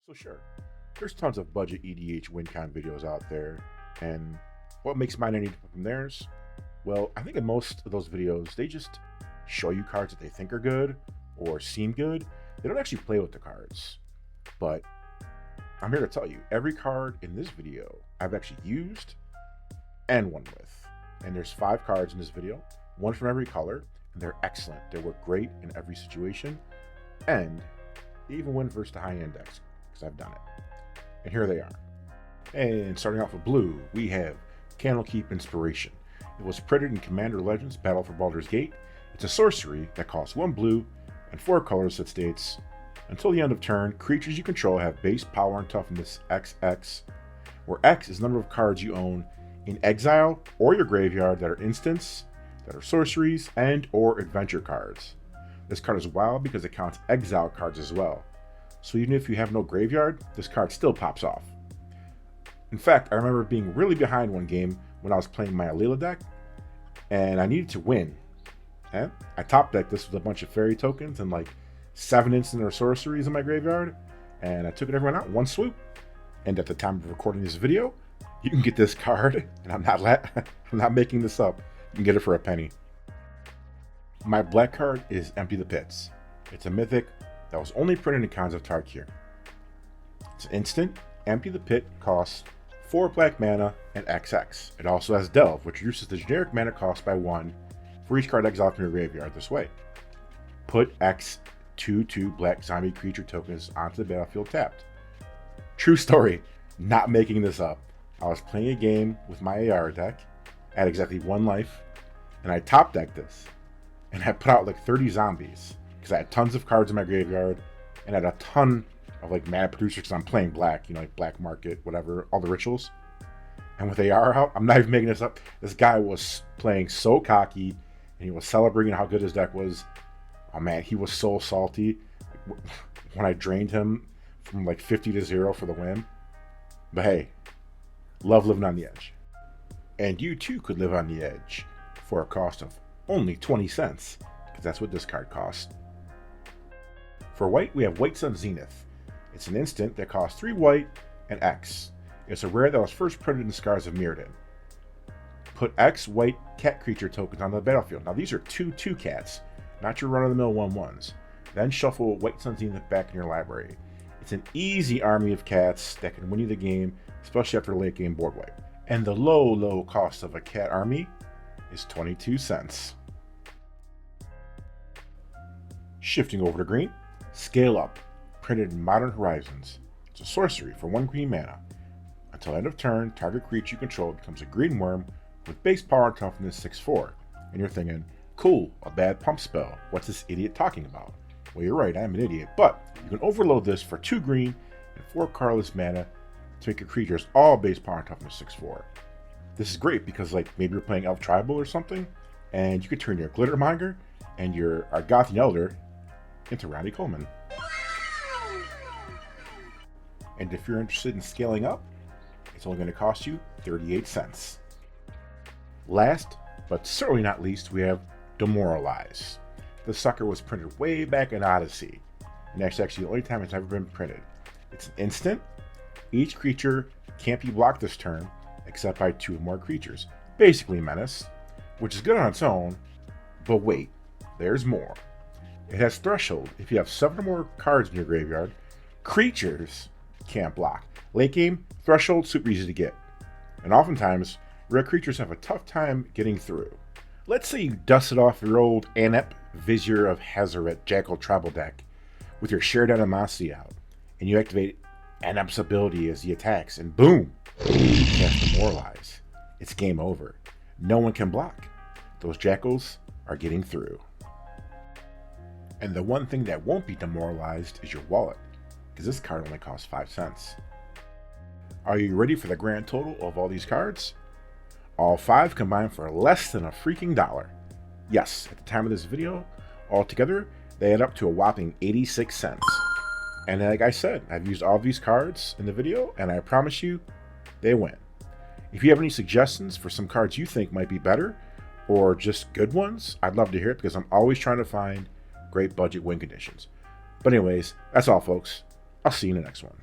So sure, there's tons of budget EDH WinCon videos out there, and what makes mine any different from theirs? Well, I think in most of those videos, they just show you cards that they think are good or seem good. They don't actually play with the cards. But I'm here to tell you, every card in this video I've actually used and won with. And there's 5 cards in this video, one from every color, and they're excellent. They work great in every situation, and they even win versus the high-end decks, because I've done it. And here they are. And starting off with blue, we have Candlekeep Inspiration. It was printed in Commander Legends Battle for Baldur's Gate. It's a sorcery that costs 1 blue and 4 colors that states, until the end of turn, creatures you control have base power and toughness XX, where X is the number of cards you own in exile or your graveyard that are instants, that are sorceries, and or adventure cards. This card is wild because it counts exile cards as well. So even if you have no graveyard, this card still pops off. In fact, I remember being really behind one game when I was playing my Alila deck, and I needed to win. And I top decked this with a bunch of fairy tokens and like 7 instant or sorceries in my graveyard, and I took everyone out in one swoop. And at the time of recording this video, you can get this card, and I'm not making this up. You can get it for a penny. My black card is Empty the Pits. It's a mythic that was only printed in Khans of Tarkir. It's instant. Empty the Pit costs 4 black mana and XX. It also has Delve, which reduces the generic mana cost by 1 for each card exiled from your graveyard this way. Put X 2/2 black zombie creature tokens onto the battlefield tapped. True story, not making this up. I was playing a game with my AR deck at exactly 1 life, and I top decked this, and I put out like 30 zombies because I had tons of cards in my graveyard and I had a ton of like mana producers because I'm playing black, like black market, whatever, all the rituals. And with AR out, I'm not even making this up, this guy was playing so cocky and he was celebrating how good his deck was. Oh man, he was so salty when I drained him from like 50 to 0 for the win. But hey, love living on the edge. And you too could live on the edge for a cost of only 20 cents, because that's what this card costs. For white, we have White Sun Zenith. It's an instant that costs 3 white and X. It's a rare that was first printed in Scars of Mirrodin. Put X white cat creature tokens on the battlefield. Now these are 2/2 cats, not your run-of-the-mill 1/1s. Then shuffle White Sun Zenith back in your library. It's an easy army of cats that can win you the game, especially after a late game board wipe. And the low cost of a cat army is 22 cents. Shifting over to green, Scale Up, printed in Modern Horizons. It's a sorcery for 1 green mana. Until end of turn, target creature you control becomes a green worm with base power and toughness 6/4. And you're thinking, cool, a bad pump spell. What's this idiot talking about? Well, you're right, I'm an idiot, but you can overload this for 2 green and 4 colorless mana to make your creatures all base power and toughness 6/4. This is great because like maybe you're playing Elf Tribal or something, and you could turn your Glittermonger and your Argothian Elder into Randy Coleman. And if you're interested in scaling up, it's only going to cost you 38 cents. Last, but certainly not least, we have Demoralize. This sucker was printed way back in Odyssey, and that's actually the only time it's ever been printed. It's an instant. Each creature can't be blocked this turn, except by 2 or more creatures. Basically Menace, which is good on its own, but wait, there's more. It has Threshold. If you have 7 or more cards in your graveyard, creatures can't block. Late game, Threshold, super easy to get. And oftentimes, rare creatures have a tough time getting through. Let's say you dusted off your old Anep Vizier of Hazaret Jackal Tribal deck with your Shared Animosity out, and you activate Anep's ability as he attacks, and boom! You cast Demoralize. It's game over. No one can block. Those jackals are getting through. And the one thing that won't be demoralized is your wallet, because this card only costs 5 cents. Are you ready for the grand total of all these cards? All 5 combined for less than a freaking dollar. Yes, at the time of this video, altogether, they add up to a whopping 86 cents. And like I said, I've used all of these cards in the video, and I promise you, they win. If you have any suggestions for some cards you think might be better, or just good ones, I'd love to hear it because I'm always trying to find great budget win conditions. But anyways, that's all folks. I'll see you in the next one.